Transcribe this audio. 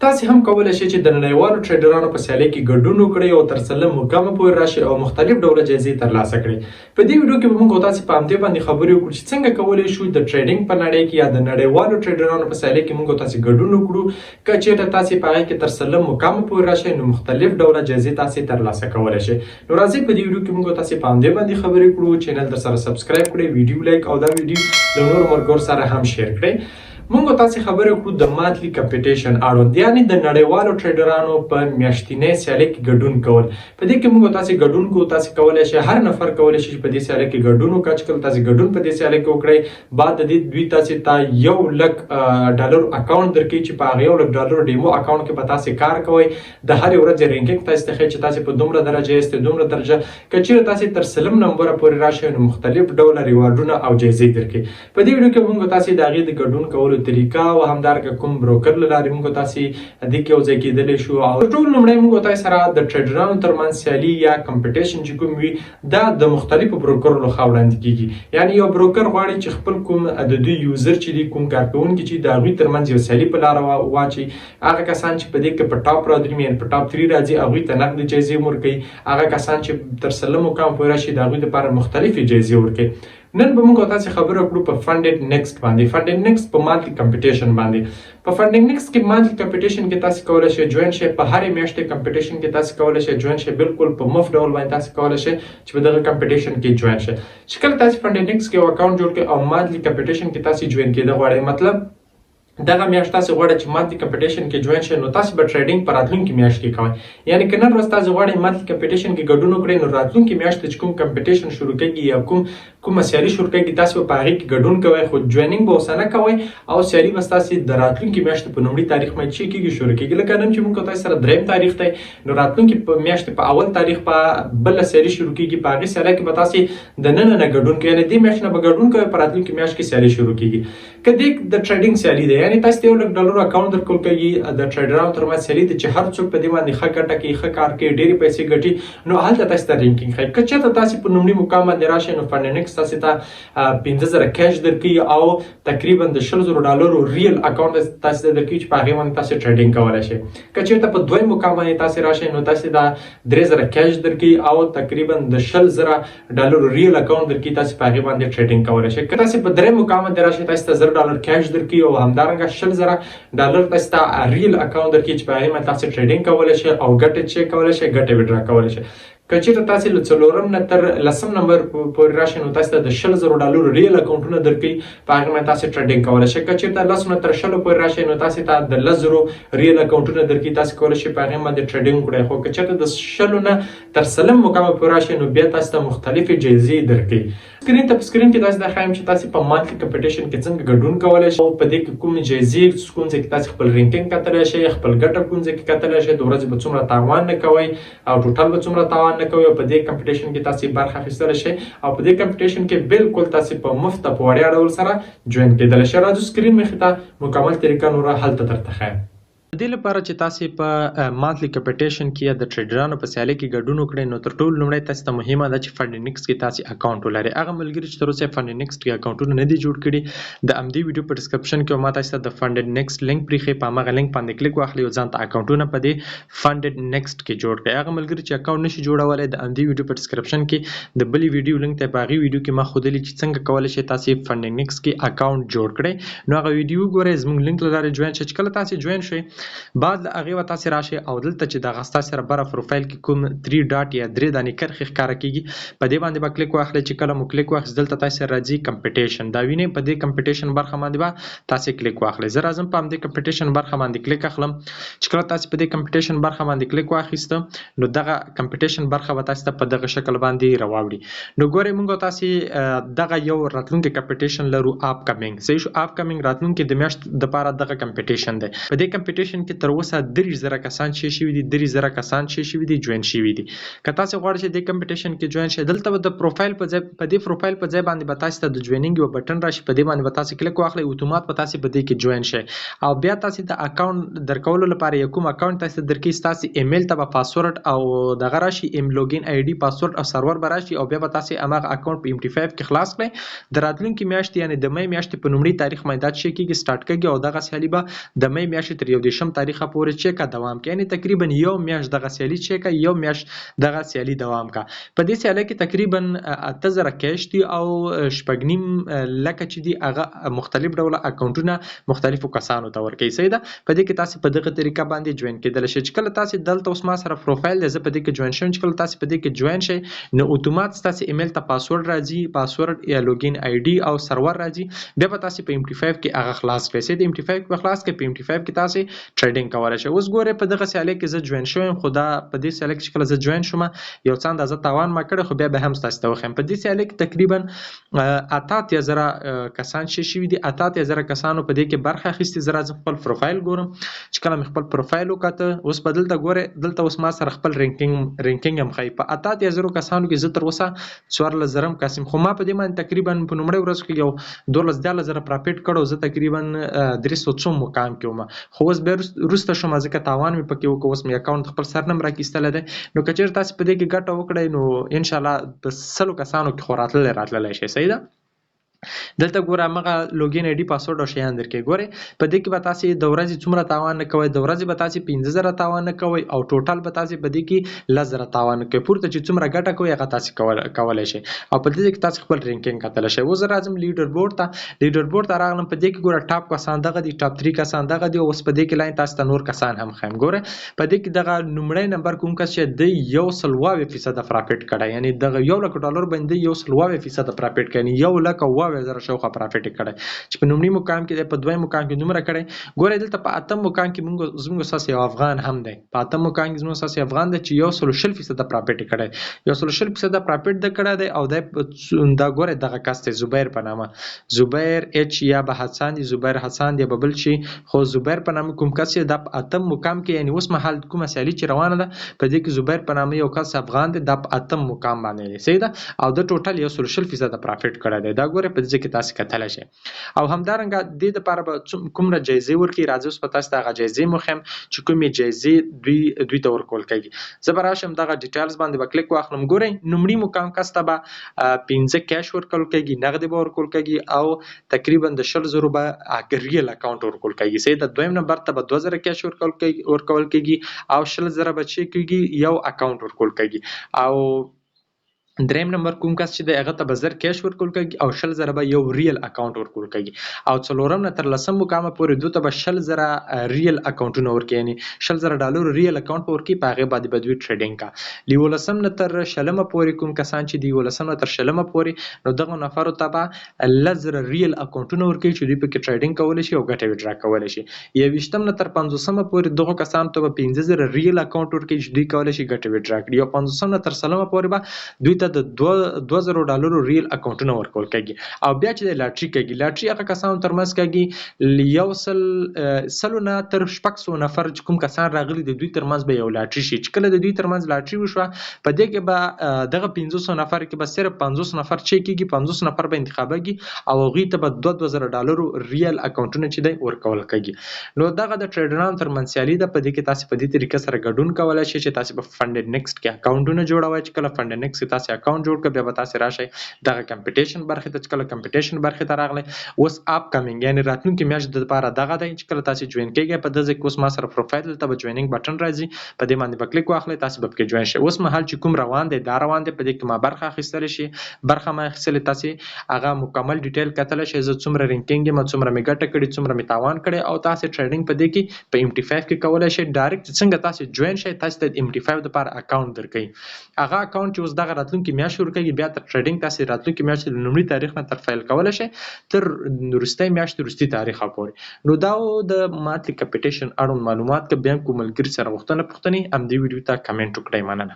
تاسو هم کولای شئ چې د نړیوالو ټریډرانو په سیالۍ کې ګډون وکړئ او تر څلور مقامه پورې راشئ او مختلف ډوله جایزې ترلاسه کړئ. په دې ویډیو کې به موږ تاسو په همدې باندې خبرې وکړو چې څنګه کولای شو د ټریډینګ په نړۍ کې یا د نړیوالو ټریډرانو په سیالۍ کې موږ تاسو ګډون وکړو. که چیرته تاسو په هغه کې تر څلور مقامه پورې راشئ نو مختلف ډوله جایزې تاسو ترلاسه کولای شئ. نو راځئ په دې ویډیو کې موږ تاسو په همدې باندې خبرې وکړو. چینل در سره سبسکرایب کړئ، ویډیو لایک او دا ویډیو د نورو ملګرو سره هم شیر کړئ. موږ تاسو خبرې وکړو د مانتلی کمپټیشن اړوند، یعنی د نړیوالو ټریډرانو په میاشتنۍ سیالۍ کې ګډون کول. په دې کې موږ تاسو ګډون کوو. تاسو کولای شئ هر نفر کولای شي په دې سیالۍ کې ګډون وکړي. چې تاسو ګډون په دې سیالۍ کې وکړئ بعد د دې دوی تاسو ته $1,00,000 اکاونټ درکړي چې په هغه $1,00,000 ډیمو اکاونټ کې به تاسو کار کوئ. د هر ورځې رینکینګ تاسو ته چې تاسو په دومره درجه یاست، دومره درجه. که چیرې تاسو تر سلم نمبر پورې راشئ نو مختلف ډوله ریوارډونه او جایزې درکړي. په دې ویډیو کې موږ تاسو د هغې د ګډون کولو طریقه او همدارنګه کوم بروکر له لارې موږ تاسو دې کې یوځای کېدلی شو. او ټول لومړی موږ تاسو سره د ټریډرانو ترمنځ سیالي یا کمپټیشن چې کوم وي دا د مختلفو بروکرو لخوا وړاندې کیږي. یعنی یو بروکر غواړي چې خپل کوم د دوی یوزر چې دي، کوم کارکوونکي چې د هغوی ترمنځ یو سیالي په لاره واچي. هغه کسان چې په دې کې په ټاپ راځي، یعنې په ټاپ 3 راځي، هغوی ته نقدي جایزې ورکوي. هغه کسان چې تر سلم مقام پورې راشي د هغوی لپاره مختلفې جایزې ورکوي. نن به موږ تاسو خبرې وکړو په فنډډ نیکسټ باندې. فنډډ نیکسټ په مانتلی کمپټیشن باندې. په فنډډ نیکسټ کې مانتلی کمپټیشن کې تاسو کولای شئ جوین شئ. په هرې میاشتې کمپټیشن کې تاسو کولای شئ جوین شئ. بالکل په مفت ډول باندې تاسو کولای شئ چې په دغه کمپټیشن کې جوین شئ. چې کله تاسو فنډډ نیکسټ کې یو اکاونټ جوړ کړئ او مانتلی کمپټیشن کې تاسو جوین کېدل غواړئ، مطلب دغه میاشت تاسو غواړئ چې مانتلی کمپټیشن کې جوین شئ، نو تاسو به ټریډینګ په راتلونکي میاشت کې کوئ. یعنی که نن ورځ تاسو غواړئ مانتلی کمپټیشن کې ګډون وکړئ نو راتلونکي میاشت چې کوم کمپټیشن شروع کېږي یا کومه سیالي شروع کېږي تاسو به په هغې کې ګډون کوئ، خو جوینینګ به اوسه نه کوئ او سیالي به ستاسې د راتلونکي میاشتې په لومړي تاریخ باندې چې کېږي شروع کېږي. لکه نن چې موږ تاسو سره دریم تاریخ دی نو راتلونکي میاشتې په اول تاریخ په بله سیالي شروع کېږي. په هغې سیالۍ کې به تاسې د ننه نه ګډون کوئ، یعنې دې میاشت نه به ګډون کوئ، په راتلونکي میاشت کې سیالي شروع کېږي. که دې د ټریډینګ سیالي دی، یعنې تاسو ته $1,00,000 اکاونټ درکول کېږي. د ټریډرانو ترمنځ سیالي ده چې هر څوک په دې باندې ښه ګټه کوي، ښه کار کوي، ډېرې پیسې ګټي، نو هلته تاسو ته رینکینګ ښایي. که چېرته تاسو په لومړي مقام باندې راشئ نو فنډ نیکسټ تاسو ته 15,000 کیش درکوي او تقریبا د $100,000 ریل اکاونټ تاسو ته درکوي چې په هغې باندې تاسو ټریډینګ کولی شئ. که چېرته په دویم مقام باندې تاسو راشئ نو تاسو ته 3,000 کیش درکوي او تقریبا د $10,000 ریل اکاونټ درکوي، تاسو په هغې باندې ټریډینګ کولی شئ. که تاسو په دریم مقام باندې راشئ تاسو ته $1,000 کیش درکوي او همدارنګه $10,000 تاسو ته ریل اکاونټ درکوي چې په هغې باندې تاسو ټریډینګ کولی شئ او ګټې چیک کولی شئ، ګټې وډرا کولی شئ. که چېرته تاسو له 4 نه تر 10 نمبر پورې راشئ نو تاسو ته د $10,000 ریل اکاونټونه درکوي، په هغې باندې تاسو ټریډینګ کولی شئ. که چېرته 10 نه تر 20 پورې راشئ نو تاسو ته د 10,000 ریل اکاونټونه درکوي، تاسو کولی شئ په هغې باندې ټریډینګ وکړئ. خو که چېرته د 20 نه تر 30 مقامه پورې راشئ نو بیا تاسو ته مختلفې جایزې درکوي. سکرین کې تاسو دا ښایم چې تاسو په مانتلی کمپټیشن کې څنګه ګډون کولی شئ او په دې کې کومې جایزې کوم ځای کې تاسو خپل رینکینګ کتلی شئ، خپل ګټه کوم ځای کې کتلی شئ، د ورځې به څومره تاوان نه کوئ او ټوټل به څومره تاوان نه کوئ او په دې کمپټیشن کې تاسو برخه اخیستلی شئ او په دې کمپټیشن کې بالکل تاسو په مفت په وړیا ډول سره جوین کېدلی شئ. راځو سکرین مخې ته مکمل طریقه نوره هلته درته ښایم. د دې لپاره چې تاسو په مانتلی کمپټیشن کې یا د ټریډرانو په سیالۍ کې ګډون وکړئ نو تر ټولو لومړی تاسو ته مهمه ده چې فنډ نیکسټ کې تاسو اکاونټ ولرئ. هغه ملګري چې تر اوسه فنډ نیکسټ کې اکاونټونه نه دي جوړ کړي د همدې ویډیو په ډسکرپشن کې ما تاسو ته د فنډ نیکسټ لینک پرېښی، په هماغه لینک باندې کلیک واخلئ او ځان ته اکاونټونه په دې فنډ نیکسټ کې جوړ کړئ. هغه ملګري چې اکاونټ نشي جوړولی د همدې ویډیو په ډسکرپشن کې د بلې ویډیو لینک ته په هغې ویډیو کې ما ښودلي چې څنګه کولی شئ تاسو فنډ نیکسټ کې اکاونټ جوړ کړئ. نو هغه ویډیو وګورئ، زموږ لینک له لارې جوین شئ. چې کله تاسو جوین شئ بعد له هغې به تاسو راشئ او دلته چې دغه ستاسو سره بره پروفایل کې کوم 3 ډاټ یا 3 دانې کرښې ښکاره کېږي په دې باندې به کلیک واخلئ. چې کله مو کلیک واخیست دلته تاسو سره راځي کمپټیشن، دا وینئ په دې کمپټیشن برخه باندې به تاسو کلیک واخلئ. زه راځم په همدې کمپټیشن برخه باندې کلیک اخلم. چې کله تاسو په دې کمپټیشن برخه باندې کلیک واخیسته نو دغه کمپټیشن برخه به تاسو ته په دغه شکل باندې راوړي. نو ګورئ موږ تاسو دغه یو راتلونکي کمپټیشن لرو اپ کمینګ. صحیح شو، اپ کمینګ راتلونکي د میاشت دپاره دغه کمپټیشن دی. په دې کمپټیشن کې تر اوسه 30,000 کسان چې شوي دي، 30,000 کسان چې شوي دي جوین شوي دي. که تاسو غواړئ چې د کمپټیشن کې جوین شئ دلته به د پروفایل په ځای په دې پروفایل په ځای باندې به تاسو ته د جوینینګ یو بټن راشي، په دې باندې به تاسو کلیک واخلئ، اتومات به تاسو په دې کې جوین شئ او بیا تاسو د اکاونټ درکولو لپاره یو کوم اکاونټ تاسو درکوي، ستاسو ایمیل ته به پاسورډ او دغه راشي، لوګین آی ډي پاسورډ او سرور به راشي او بیا به تاسو هماغه اکاونټ په MT5 کې خلاص کړئ. د راتلونکي میاشتې یعنې د می میاشتې په لومړي تاریخ باندې دا شی کېږي سټارټ کېږي او دغه سیالي به د می میاشتې تر 30 تاریخه پورې چیکه دوام کوي، یعنی تقریبا یو میاشت دغه سیالي چیکه یو میاشت دغه سیالي دوام کا. په دې سیالي کې تقریبا 8000 کیش دي او 8.5 لکه چې دي هغه مختلف ډول اکاونټونه مختلفو کسانو ته ورکوي. صحیح ده. په دې کې تاسو په دغه طریقه باندې جوین کېدل شئ. چې کله تاسو دلته اوس ما سره پروفایل دی زه په دې کې جوین شوم، چې کله تاسو په دې کې جوین شئ نو اتومات تاسو ایمیل ته پاسورډ راځي، پاسورډ یا لوګین آی ډي او سرور راځي، بیا به تاسو په MT5 کې هغه خلاص کړئ. سي د MT5 په خلاص کې په MT5 کې تاسو ټریډینګ کولای شئ. اوس ګوره په دغه سیالي کې زه جوین شوم، خو دا په دې سیالي کې چې کله زه جوین شوم یو څه اندازه تاوان ما کړی، خو بیا به هم تاسو ته وښیم. په دې سیالي کې تقریبا 8000 کسان شوي دي، 8000 کسانو په دې کې برخه اخیستې. زه راځم خپل پروفایل ګورم، چې کله مې خپل پروفایل وکاته اوس په دلته ګوره دلته اوس ما سره خپل رینکینګ هم ښایي. په 8000 کسانو کې زه تر اوسه 14000 کسیم، خو ما په دې باندې تقریبا په لومړۍ ورځ کې یو 12000 پرافیټ کړو، زه تقریبا 300 مقام کې وم. خو اوس بیا وروسته شوم ځکه تاوان مې پکې وکړ، اوس مې اکاونټ خپل سرنم راکیستلی دی. نو که چېرې تاسو په دې کې ګټه وکړئ نو انشاءالله په 100 کسانو کې خو راتللی شئ. صحیح ده. دلته ګوره هغه لوګین آی ډي پاسورډ او شیان درکې. ګوره په دې کې به تاسو د ورځې څومره تاوان نه کوئ، د ورځې به تاسو 15000 تاوان نه کوئ او ټوټل به تاسو په دې کې 10000 تاوان نه کوئ. پورته چې څومره ګټه کوئ هغه تاسو کولای شئ او په دې کې تاسو خپل رینکینګ کتلی شئ. اوس راځم لیډر بورډ ته. لیډر بورډ ته راغلم، په دې کې ګوره ټاپ کسان دغه دي، ټاپ 3 کسان دغه دي. اوس په دې کې لاین تاسو ته نور کسان هم ښیم. ګوره په دې کې دغه لومړی نمبر کوم کس چې د 120% پرافیټ کړی، یعنی دغه $1,00,000 باندې 120% پرافیټ کړی، 1,20,000 شاوخوا پرافیټ کړی، چې په لومړي مقام کې دی، په دویم مقام کې دومره کړی. ګوره دلته په 8م مقام کې زموږ ساس یو افغان هم دی، په 8م مقام کې زموږ ساس افغان دی چې 120% پرافیټ کړی، 120% پرافیټ د کړی دی. او دا ګوره دغه کس دی زبیر په نامه، زبیر اچ یا به حسان دی، زبیر حسان دی ببل شي، خو زبیر په نامه کوم کس دی د 8م مقام کې، یعنی اوس مهال کومه سیالي چې روانه ده په دې کې زبیر په نامه یو کس افغان دی، د 8م مقام باندې دی. صحیح ده. او د ټوټل 120% پرافیټ کړی دی. دا ګوره په دې کې تاسو کتلی شئ. او همدارنګه د دې لپاره به کومره جایزې ورکړي، راځي اوس په تاسو ته هغه جایزې مخیم چې کومې جایزې دوی ته ورکول کېږي. زه به راشم دغه ډیټیلز باندې به کلیک واخلم. ګورئ لومړي مقام کس ته به 15 کیش ورکول کېږي، نغدې به ورکول کېږي او تقریبا د 100,000 به ریل اکاونټ ورکول کېږي. صحیح ده. دویم نمبر ته به 2000 کیش ورکول کېږي او 100,000 به چې کېږي یو اکاونټ ورکول کېږي. او دریم نمبر کوم کس چې دی هغه ته به 1000 کیش ورکول کېږي او 100,000 به یو ریل اکاونټ ورکول کېږي. او څلورم نه تر 10م مقامه پورې دوی ته به 100,000 ریل اکاونټونه ورکوي، یعنی $100,000 ریل اکاونټ به ورکوي، په هغې باندې به دوی ټریډینګ کا. له 11م نه تر 20م پورې کوم کسان چې دي 11م نه تر 20م پورې نو دغه نفرو ته به 100,000 ریل اکاونټونه ورکوي چې دوی پکې ټریډینګ کولی شي او ګټه ویډرا کولی شي. 21م نه تر 50م پورې دغه کسانو ته به 15,000 ریل اکاونټ ورکوي چې دوی کولی شي ګټه ویډرا کړي. او 50م نه تر 100م پورې به دوی ته د $2,000 ریل اکاونټونه ورکول کېږي. او بیا چې د لاټري کېږي، لاټري هغه کسانو ترمنځ کېږي 100 نه تر 600 نفر چې کوم کسان راغلي دي دوی ترمنځ به یو لاټري شي. چې کله د دوی ترمنځ لاټري وشوه په دې کې به دغه 500 نفر کې به صرف 500 نفر چې کېږي، 500 نفر به انتخابېږي او هغوی ته به $2,000 ریل اکاونټونه چې دی ورکول کېږي. نو دغه د ټریډرانو ترمنځ سیالي ده. په دې کې تاسو په دې طریقه سره ګډون کولی شئ چې تاسو په فنډ نیکسټ کې اکاونټونه جوړوئ. چې کله فنډ نیکسټ کې تاسو اکاونټ جوړ کړئ بیا به تاسو راشئ دغه کمپټیشن برخې ته. چې کله کمپټیشن برخې ته راغلی اوس اپ کمینګ یعنی راتلونکي میاشت د لپاره دغه دی چې کله تاسو جوین کېږئ په دغه کې اوس ما سره پروفایل دلته به جوینینګ بټن راځي، په دې باندې به کلیک واخلئ، تاسو به پکې جوین شئ. اوس مهال چې کوم روان دی دا روان دی، په دې کې ما برخه اخیستلی شي، برخه ما اخیستلې، تاسو هغه مکمل ډیټیل کتلی شئ، زه څومره رینکینګ یم، څومره مې ګټه کړې، څومره مې تاوان کړی. او تاسو ټریډینګ په دې کې په MT5 کې کولی شئ ډایرکټ څنګه تاسو جوین شئ. تاسو ته MT5 لپاره اکاونټ درکوي، هغه اکاونټ چې اوس دغه راتلونکي میاشت ورکوي، بیا تر ټریډینګ تاسو راتلونکي میاشت د لومړي تاریخ نه تر فایل کولی شئ تر وروستۍ میاشتې وروستي تاریخه پورې. نو دا د ماتې کمپټیشن اړوند معلومات که بیا کوم ملګري سره غوښتنې همدې ویډیو ته کمنټ وکړئ. مننه.